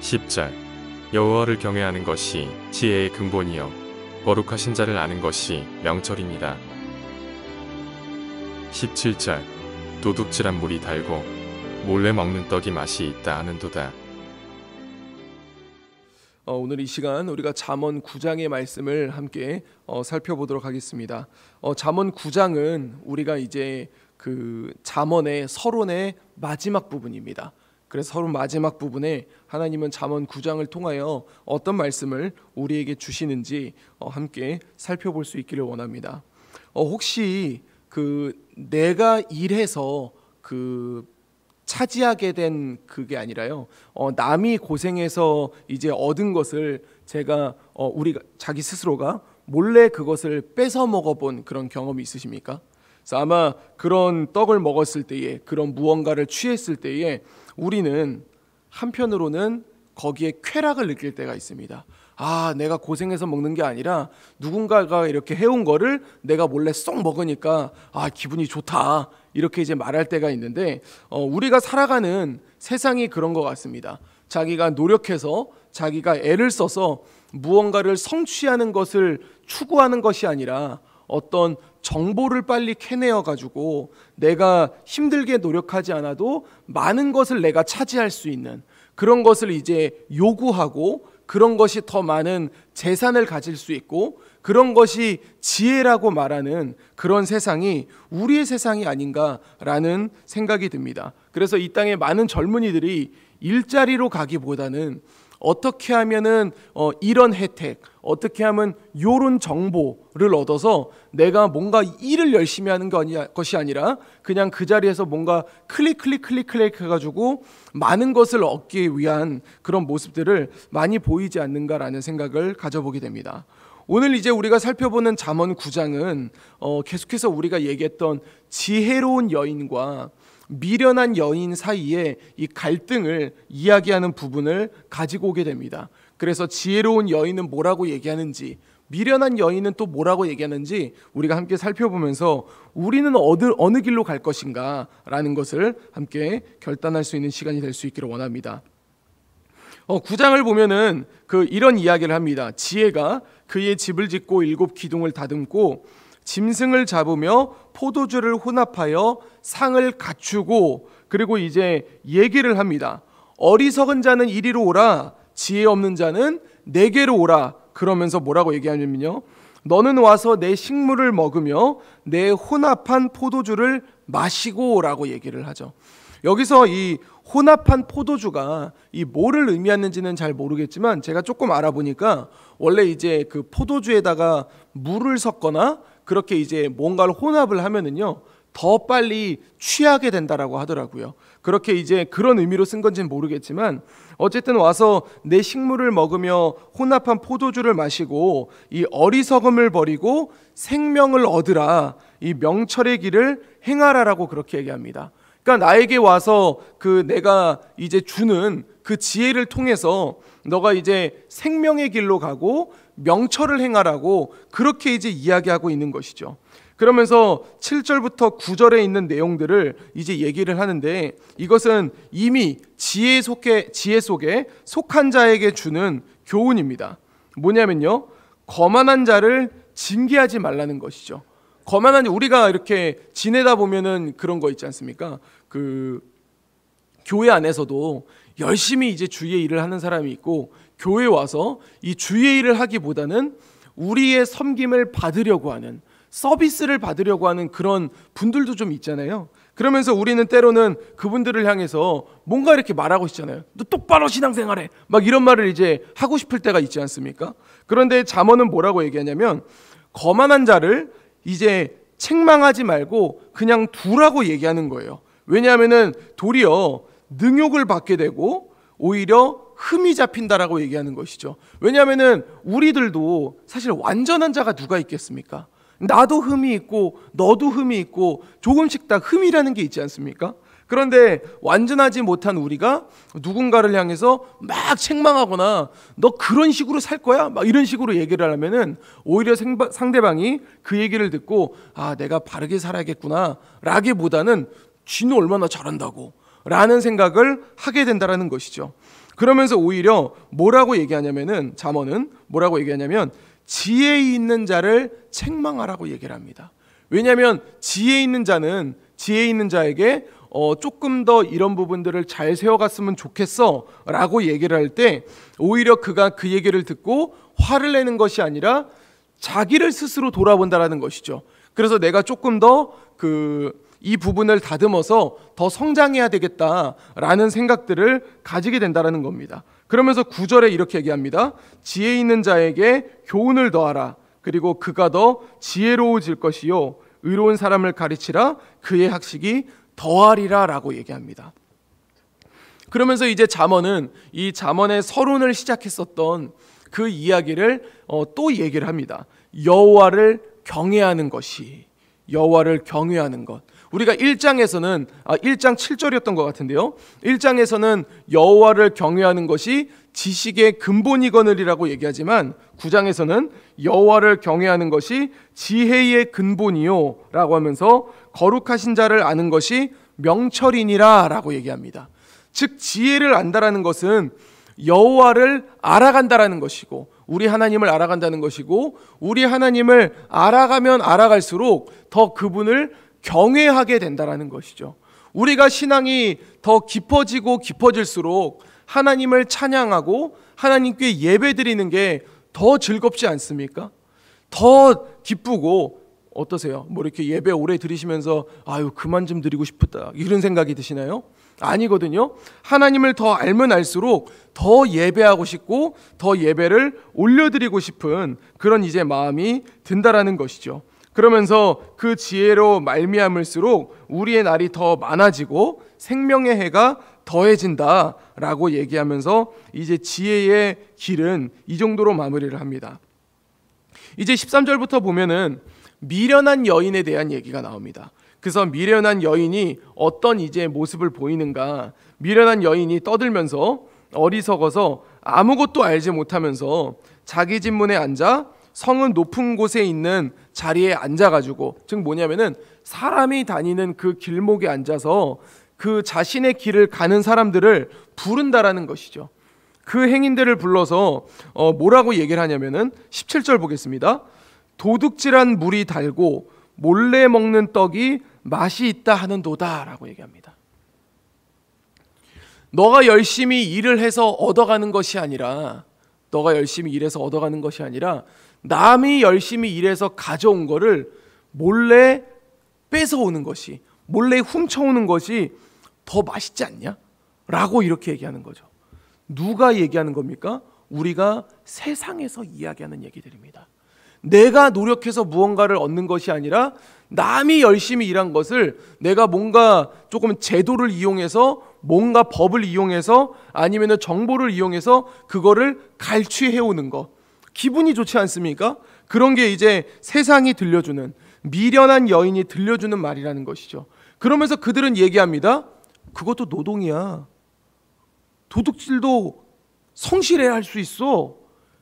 10절 여호와를 경외하는 것이 지혜의 근본이요 거룩하신 자를 아는 것이 명철입니다. 17절 도둑질한 물이 달고 몰래 먹는 떡이 맛이 있다 하는도다. 오늘 이 시간 우리가 잠언 9장의 말씀을 함께 살펴보도록 하겠습니다. 잠언 9장은 우리가 이제 그 잠언의 서론의 마지막 부분입니다. 그래서 서론 마지막 부분에 하나님은 잠언 9장을 통하여 어떤 말씀을 우리에게 주시는지 함께 살펴볼 수 있기를 원합니다. 혹시 그 내가 일해서 차지하게 된 그게 아니라요, 남이 고생해서 이제 얻은 것을 제가 우리가 자기 스스로가 몰래 그것을 뺏어 먹어본 그런 경험이 있으십니까? 그래서 아마 그런 떡을 먹었을 때에, 그런 무언가를 취했을 때에 우리는 한편으로는 거기에 쾌락을 느낄 때가 있습니다. 내가 고생해서 먹는 게 아니라 누군가가 이렇게 해온 거를 내가 몰래 쏙 먹으니까 기분이 좋다, 이렇게 이제 말할 때가 있는데, 우리가 살아가는 세상이 그런 것 같습니다. 자기가 노력해서 자기가 애를 써서 무언가를 성취하는 것을 추구하는 것이 아니라 어떤 정보를 빨리 캐내어 가지고 내가 힘들게 노력하지 않아도 많은 것을 내가 차지할 수 있는 그런 것을 이제 요구하고, 그런 것이 더 많은 재산을 가질 수 있고, 그런 것이 지혜라고 말하는 그런 세상이 우리의 세상이 아닌가라는 생각이 듭니다. 그래서 이 땅에 많은 젊은이들이 일자리로 가기보다는 어떻게 하면은 이런 혜택, 어떻게 하면 이런 정보를 얻어서 내가 뭔가 일을 열심히 하는 것이 아니라 그냥 그 자리에서 뭔가 클릭 해가지고 많은 것을 얻기 위한 그런 모습들을 많이 보이지 않는가라는 생각을 가져보게 됩니다. 오늘 이제 우리가 살펴보는 잠언 9장은 계속해서 우리가 얘기했던 지혜로운 여인과 미련한 여인 사이에 이 갈등을 이야기하는 부분을 가지고 오게 됩니다. 그래서 지혜로운 여인은 뭐라고 얘기하는지, 미련한 여인은 또 뭐라고 얘기하는지 우리가 함께 살펴보면서 우리는 어느 길로 갈 것인가 라는 것을 함께 결단할 수 있는 시간이 될 수 있기를 원합니다. 9장을 보면은 이런 이야기를 합니다. 지혜가 그의 집을 짓고 7 기둥을 다듬고 짐승을 잡으며 포도주를 혼합하여 상을 갖추고, 그리고 이제 얘기를 합니다. 어리석은 자는 이리로 오라, 지혜 없는 자는 내게로 오라. 그러면서 뭐라고 얘기하냐면요, 너는 와서 내 식물을 먹으며 내 혼합한 포도주를 마시고 라고 얘기를 하죠. 여기서 이 혼합한 포도주가 이 뭐를 의미하는지는 잘 모르겠지만, 제가 조금 알아보니까 원래 이제 그 포도주에다가 물을 섞거나 그렇게 이제 뭔가를 혼합을 하면은요 더 빨리 취하게 된다라고 하더라고요. 그렇게 이제 그런 의미로 쓴 건지는 모르겠지만, 어쨌든 와서 내 식물을 먹으며 혼합한 포도주를 마시고 이 어리석음을 버리고 생명을 얻으라, 이 명철의 길을 행하라라고 그렇게 얘기합니다. 그러니까 나에게 와서 내가 이제 주는 그 지혜를 통해서 너가 이제 생명의 길로 가고 명철을 행하라고 그렇게 이제 이야기하고 있는 것이죠. 그러면서 7절부터 9절에 있는 내용들을 이제 얘기를 하는데, 이것은 이미 지혜 속에 속한 자에게 주는 교훈입니다. 뭐냐면요, 거만한 자를 징계하지 말라는 것이죠. 거만한, 우리가 이렇게 지내다 보면은 그런 거 있지 않습니까? 교회 안에서도 열심히 이제 주의 일을 하는 사람이 있고, 교회 와서 이 주의 일을 하기보다는 우리의 섬김을 받으려고 하는, 서비스를 받으려고 하는 그런 분들도 좀 있잖아요. 그러면서 우리는 때로는 그분들을 향해서 뭔가 이렇게 말하고 싶잖아요. 너 똑바로 신앙생활해, 막 이런 말을 이제 하고 싶을 때가 있지 않습니까? 그런데 잠언은 뭐라고 얘기하냐면, 거만한 자를 이제 책망하지 말고 그냥 두라고 얘기하는 거예요. 왜냐하면은 도리어 능욕을 받게 되고 오히려 흠이 잡힌다라고 얘기하는 것이죠. 왜냐하면은 우리들도 사실 완전한 자가 누가 있겠습니까? 나도 흠이 있고 너도 흠이 있고 조금씩 다 흠이라는 게 있지 않습니까? 그런데 완전하지 못한 우리가 누군가를 향해서 막 책망하거나 너 그런 식으로 살 거야? 막 이런 식으로 얘기를 하면은 오히려 상대방이 그 얘기를 듣고 내가 바르게 살아야겠구나 라기보다는 쥐는 얼마나 잘한다고, 라는 생각을 하게 된다라는 것이죠. 그러면서 오히려 뭐라고 얘기하냐면은, 잠언은 뭐라고 얘기하냐면 지혜 있는 자를 책망하라고 얘기를 합니다. 왜냐하면 지혜 있는 자에게 조금 더 이런 부분들을 잘 세워갔으면 좋겠어 라고 얘기를 할 때 오히려 그가 그 얘기를 듣고 화를 내는 것이 아니라 자기를 스스로 돌아본다라는 것이죠. 그래서 내가 조금 더 이 부분을 다듬어서 더 성장해야 되겠다라는 생각들을 가지게 된다라는 겁니다. 그러면서 9절에 이렇게 얘기합니다. 지혜 있는 자에게 교훈을 더하라. 그리고 그가 더 지혜로워질 것이요 의로운 사람을 가르치라. 그의 학식이 더하리라 라고 얘기합니다. 그러면서 이제 잠언은 이 잠언의 서론을 시작했었던 그 이야기를 또 얘기를 합니다. 여호와를 경외하는 것이, 여호와를 경외하는 것. 우리가 1장에서는 1장 7절이었던 것 같은데요. 1장에서는 여호와를 경외하는 것이 지식의 근본이거늘이라고 얘기하지만 9장에서는 여호와를 경외하는 것이 지혜의 근본이요 라고 하면서 거룩하신 자를 아는 것이 명철이니라 라고 얘기합니다. 즉 지혜를 안다라는 것은 여호와를 알아간다라는 것이고 우리 하나님을 알아간다는 것이고 우리 하나님을 알아가면 알아갈수록 더 그분을 경외하게 된다라는 것이죠. 우리가 신앙이 더 깊어지고 깊어질수록 하나님을 찬양하고 하나님께 예배드리는 게 더 즐겁지 않습니까? 더 기쁘고 어떠세요? 뭐 이렇게 예배 오래 드리시면서 아유 그만 좀 드리고 싶다 이런 생각이 드시나요? 아니거든요. 하나님을 더 알면 알수록 더 예배하고 싶고 더 예배를 올려드리고 싶은 그런 이제 마음이 든다라는 것이죠. 그러면서 그 지혜로 말미암을수록 우리의 날이 더 많아지고 생명의 해가 더해진다라고 얘기하면서 이제 지혜의 길은 이 정도로 마무리를 합니다. 이제 13절부터 보면은 미련한 여인에 대한 얘기가 나옵니다. 그래서 미련한 여인이 어떤 이제 모습을 보이는가? 미련한 여인이 떠들면서 어리석어서 아무것도 알지 못하면서 자기 집 문에 앉아 성은 높은 곳에 있는 자리에 앉아가지고, 즉 뭐냐면은 사람이 다니는 그 길목에 앉아서 그 자신의 길을 가는 사람들을 부른다라는 것이죠. 그 행인들을 불러서 뭐라고 얘기를 하냐면은 17절 보겠습니다. 도둑질한 물이 달고 몰래 먹는 떡이 맛이 있다 하는도다라고 얘기합니다. 너가 열심히 일을 해서 얻어가는 것이 아니라 남이 열심히 일해서 가져온 거를 몰래 뺏어오는 것이, 몰래 훔쳐오는 것이 더 맛있지 않냐? 라고 이렇게 얘기하는 거죠. 누가 얘기하는 겁니까? 우리가 세상에서 이야기하는 얘기들입니다. 내가 노력해서 무언가를 얻는 것이 아니라 남이 열심히 일한 것을 내가 뭔가 조금 제도를 이용해서 뭔가 법을 이용해서 아니면 정보를 이용해서 그거를 갈취해오는 것. 기분이 좋지 않습니까? 그런 게 이제 세상이 들려주는, 미련한 여인이 들려주는 말이라는 것이죠. 그러면서 그들은 얘기합니다. 그것도 노동이야. 도둑질도 성실해야 할 수 있어.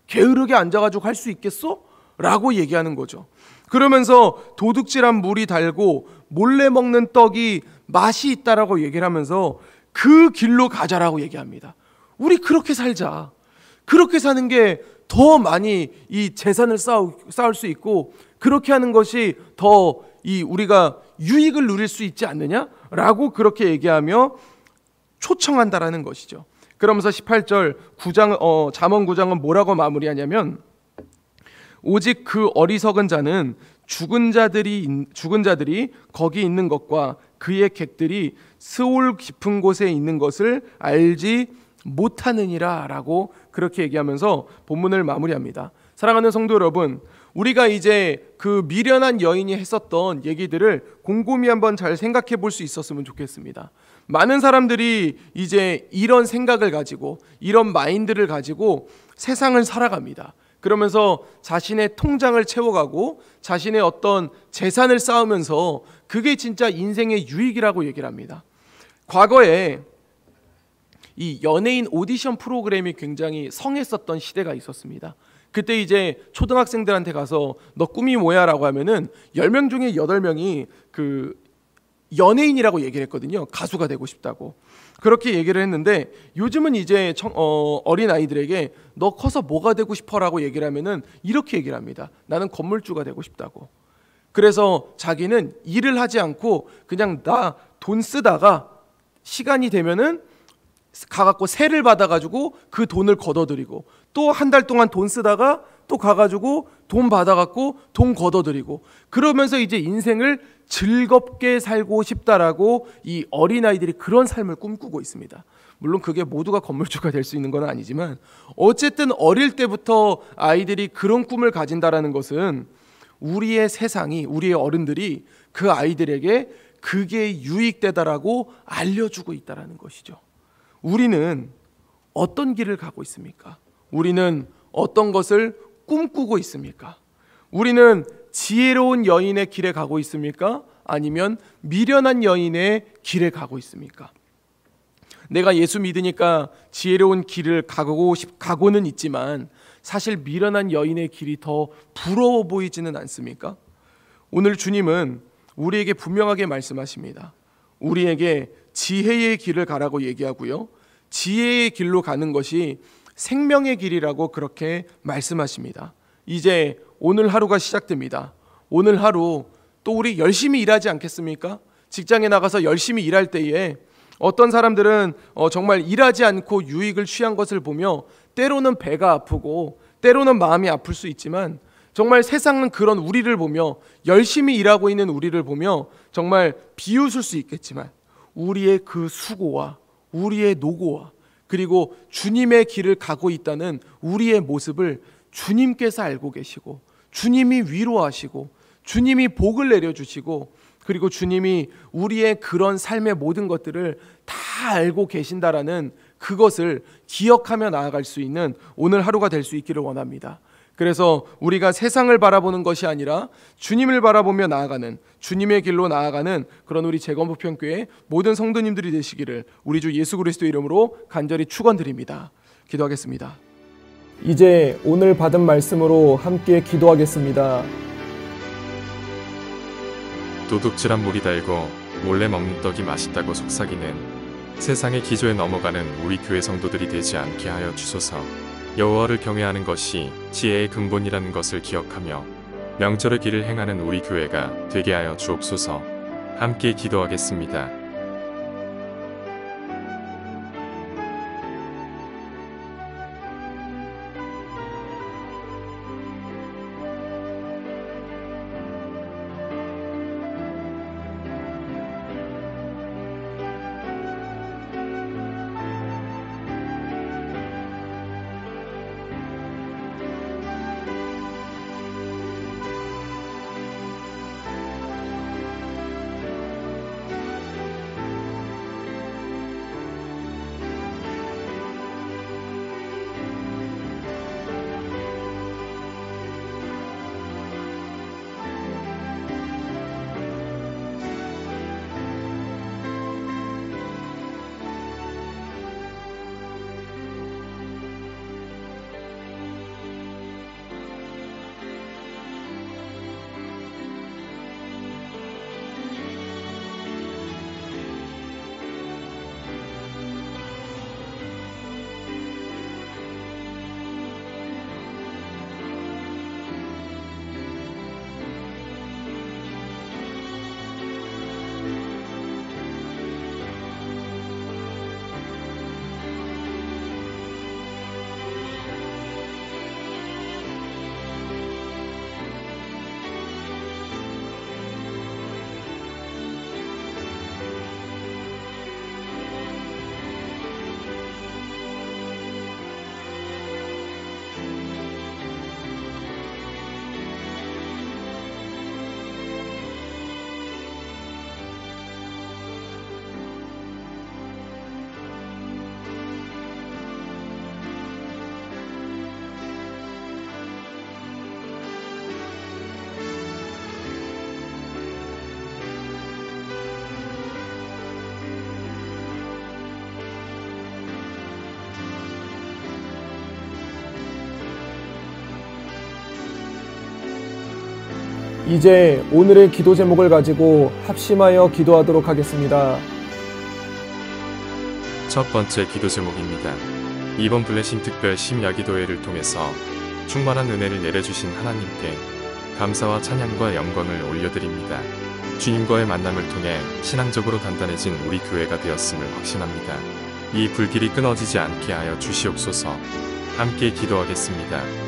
게으르게 앉아가지고 할 수 있겠어? 라고 얘기하는 거죠. 그러면서 도둑질한 물이 달고 몰래 먹는 떡이 맛이 있다라고 얘기를 하면서 그 길로 가자라고 얘기합니다. 우리 그렇게 살자. 그렇게 사는 게 더 많이 이 재산을 쌓을 수 있고 그렇게 하는 것이 더 우리가 유익을 누릴 수 있지 않느냐라고 그렇게 얘기하며 초청한다라는 것이죠. 그러면서 18절 잠언 9장은 뭐라고 마무리하냐면 오직 그 어리석은 자는 죽은 자들이 거기 있는 것과 그의 객들이 스올 깊은 곳에 있는 것을 알지 못하느니라 라고 그렇게 얘기하면서 본문을 마무리합니다. 사랑하는 성도 여러분, 우리가 이제 그 미련한 여인이 했었던 얘기들을 곰곰이 한번 잘 생각해 볼 수 있었으면 좋겠습니다. 많은 사람들이 이제 이런 생각을 가지고 이런 마인드를 가지고 세상을 살아갑니다. 그러면서 자신의 통장을 채워가고 자신의 어떤 재산을 쌓으면서 그게 진짜 인생의 유익이라고 얘기를 합니다. 과거에 이 연예인 오디션 프로그램이 굉장히 성했었던 시대가 있었습니다. 그때 이제 초등학생들한테 가서 너 꿈이 뭐야? 라고 하면은 10명 중에 8명이 그 연예인이라고 얘기를 했거든요. 가수가 되고 싶다고. 그렇게 얘기를 했는데 요즘은 이제 어린 아이들에게 너 커서 뭐가 되고 싶어라고 얘기를 하면은 이렇게 얘기를 합니다. 나는 건물주가 되고 싶다고. 그래서 자기는 일을 하지 않고 그냥 나 돈 쓰다가 시간이 되면은 가갖고 세를 받아가지고 그 돈을 걷어들이고 또 한 달 동안 돈 쓰다가 또 가가지고 돈 받아갖고 돈 걷어들이고 그러면서 이제 인생을 즐겁게 살고 싶다라고 이 어린아이들이 그런 삶을 꿈꾸고 있습니다. 물론 그게 모두가 건물주가 될 수 있는 건 아니지만 어쨌든 어릴 때부터 아이들이 그런 꿈을 가진다라는 것은 우리의 세상이 우리의 어른들이 그 아이들에게 그게 유익되다라고 알려주고 있다라는 것이죠. 우리는 어떤 길을 가고 있습니까? 우리는 어떤 것을 꿈꾸고 있습니까? 우리는 지혜로운 여인의 길에 가고 있습니까? 아니면 미련한 여인의 길에 가고 있습니까? 내가 예수 믿으니까 지혜로운 길을 가고는 있지만 사실 미련한 여인의 길이 더 부러워 보이지는 않습니까? 오늘 주님은 우리에게 분명하게 말씀하십니다. 우리에게 지혜의 길을 가라고 얘기하고요. 지혜의 길로 가는 것이 생명의 길이라고 그렇게 말씀하십니다. 이제 오늘 하루가 시작됩니다. 오늘 하루 또 우리 열심히 일하지 않겠습니까? 직장에 나가서 열심히 일할 때에 어떤 사람들은 정말 일하지 않고 유익을 취한 것을 보며 때로는 배가 아프고 때로는 마음이 아플 수 있지만 정말 세상은 그런 우리를 보며 열심히 일하고 있는 우리를 보며 정말 비웃을 수 있겠지만 우리의 그 수고와 우리의 노고와 그리고 주님의 길을 가고 있다는 우리의 모습을 주님께서 알고 계시고 주님이 위로하시고 주님이 복을 내려주시고 그리고 주님이 우리의 그런 삶의 모든 것들을 다 알고 계신다라는 그것을 기억하며 나아갈 수 있는 오늘 하루가 될 수 있기를 원합니다. 그래서 우리가 세상을 바라보는 것이 아니라 주님을 바라보며 나아가는 주님의 길로 나아가는 그런 우리 재건부평교회 모든 성도님들이 되시기를 우리 주 예수 그리스도 이름으로 간절히 축원드립니다. 기도하겠습니다. 이제 오늘 받은 말씀으로 함께 기도하겠습니다. 도둑질한 물이 달고 몰래 먹는 떡이 맛있다고 속삭이는 세상의 기조에 넘어가는 우리 교회 성도들이 되지 않게 하여 주소서. 여호와를 경외하는 것이 지혜의 근본이라는 것을 기억하며 명철의 길을 행하는 우리 교회가 되게 하여 주옵소서. 함께 기도하겠습니다. 이제 오늘의 기도 제목을 가지고 합심하여 기도하도록 하겠습니다. 첫 번째 기도 제목입니다. 이번 블레싱 특별 심야기도회를 통해서 충만한 은혜를 내려주신 하나님께 감사와 찬양과 영광을 올려드립니다. 주님과의 만남을 통해 신앙적으로 단단해진 우리 교회가 되었음을 확신합니다. 이 불길이 끊어지지 않게 하여 주시옵소서. 함께 기도하겠습니다.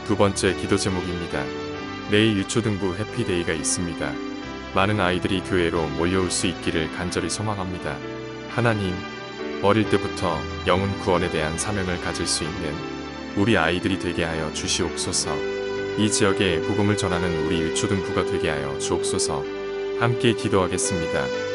두 번째 기도 제목입니다. 내일 유초등부 해피데이가 있습니다. 많은 아이들이 교회로 몰려올 수 있기를 간절히 소망합니다. 하나님, 어릴 때부터 영혼 구원에 대한 사명을 가질 수 있는 우리 아이들이 되게 하여 주시옵소서. 이 지역에 복음을 전하는 우리 유초등부가 되게 하여 주옵소서. 함께 기도하겠습니다.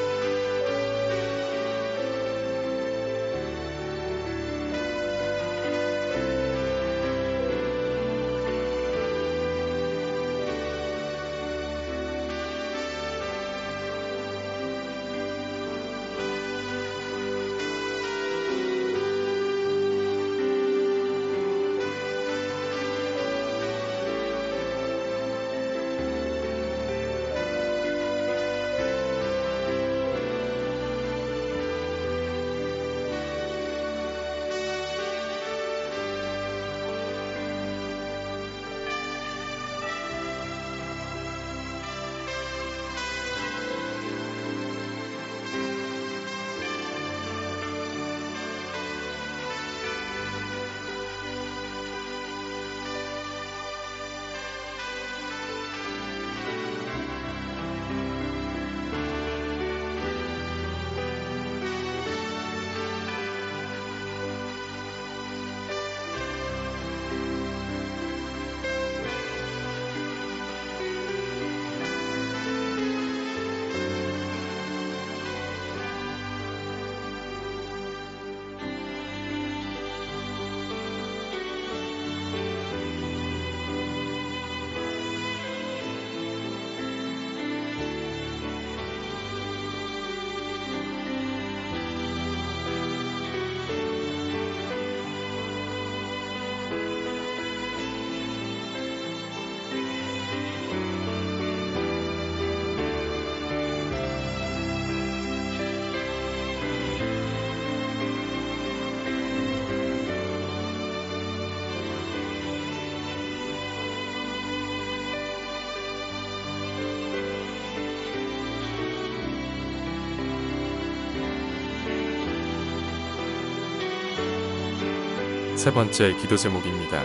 세 번째 기도 제목입니다.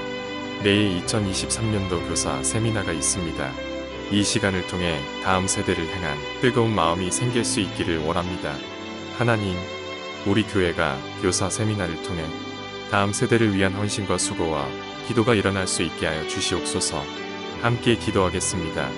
내일 2023년도 교사 세미나가 있습니다. 이 시간을 통해 다음 세대를 향한 뜨거운 마음이 생길 수 있기를 원합니다. 하나님, 우리 교회가 교사 세미나를 통해 다음 세대를 위한 헌신과 수고와 기도가 일어날 수 있게 하여 주시옵소서. 함께 기도하겠습니다.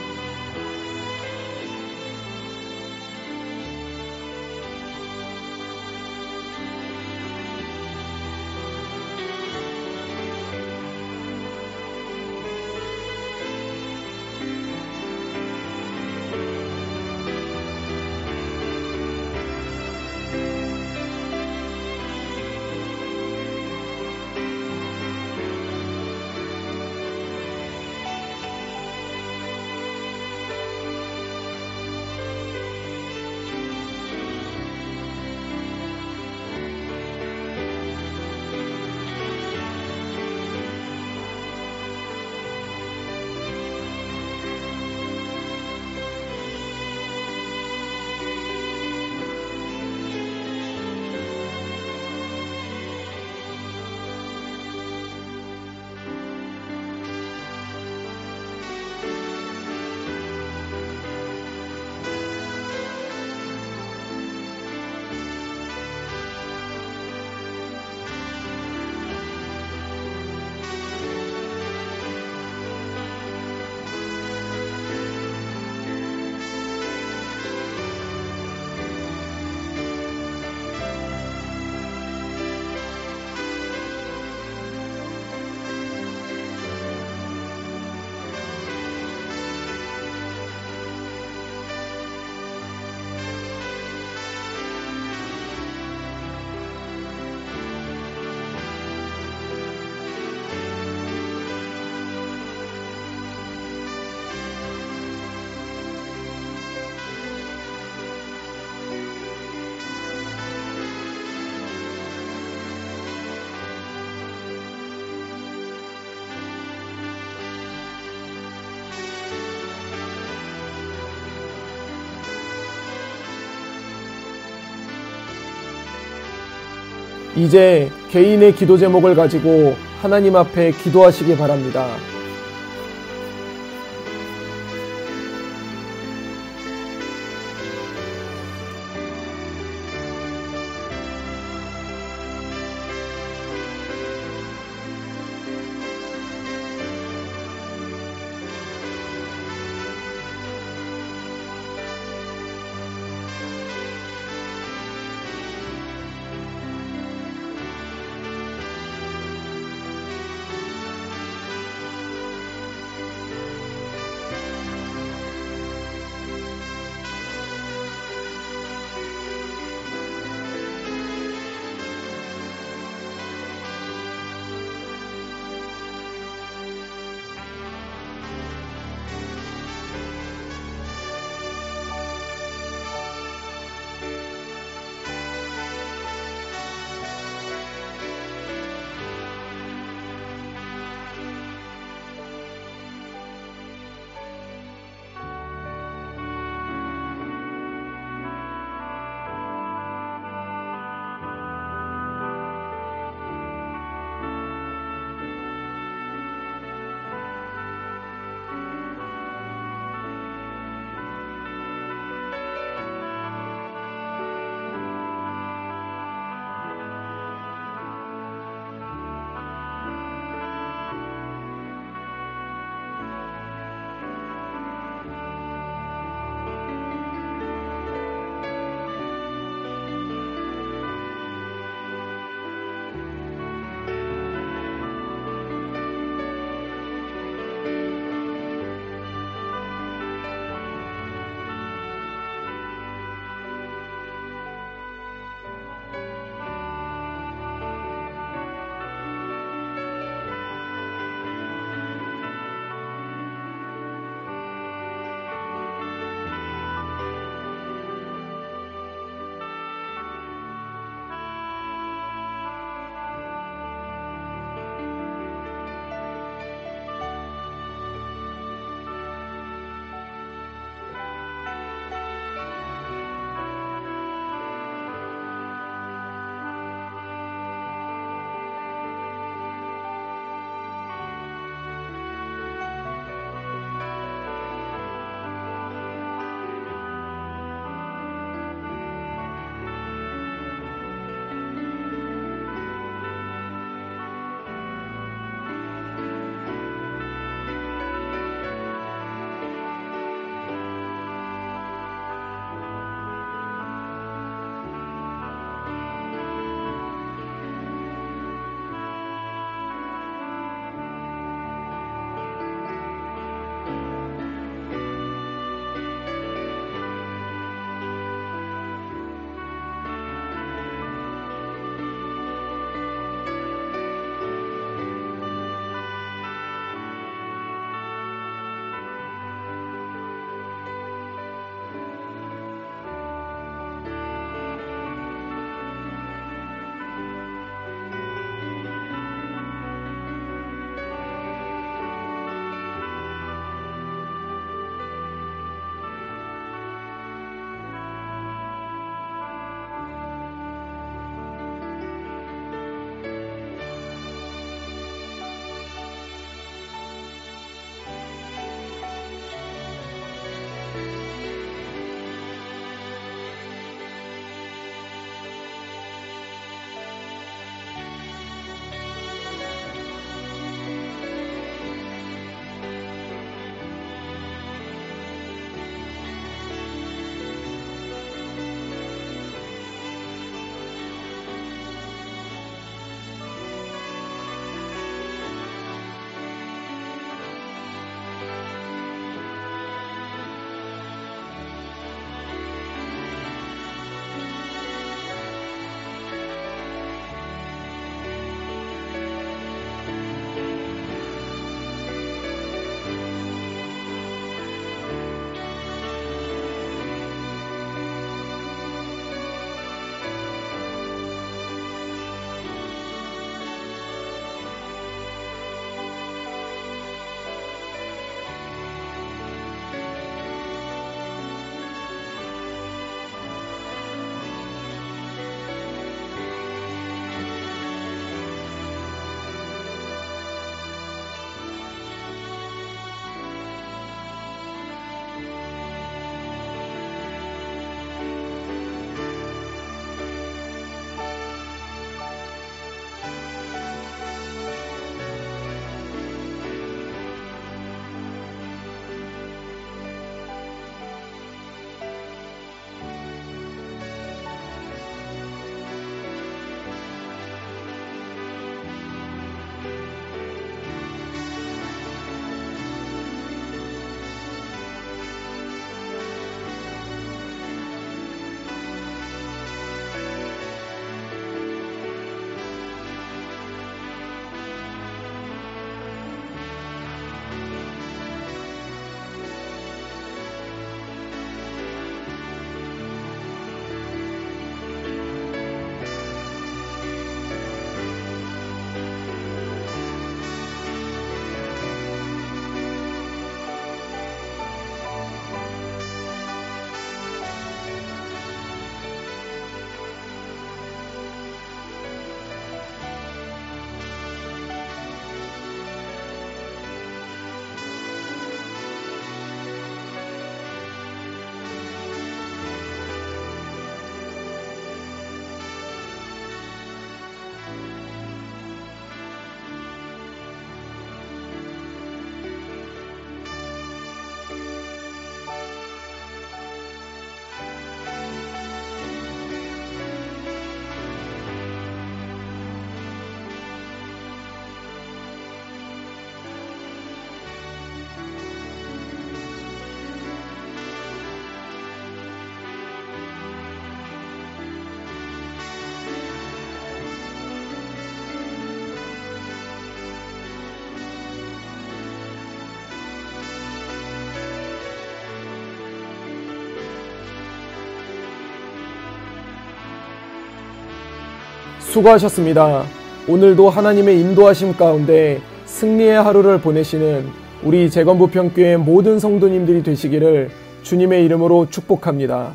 이제 개인의 기도 제목을 가지고 하나님 앞에 기도하시기 바랍니다. 수고하셨습니다. 오늘도 하나님의 인도하심 가운데 승리의 하루를 보내시는 우리 재건부평교회 모든 성도님들이 되시기를 주님의 이름으로 축복합니다.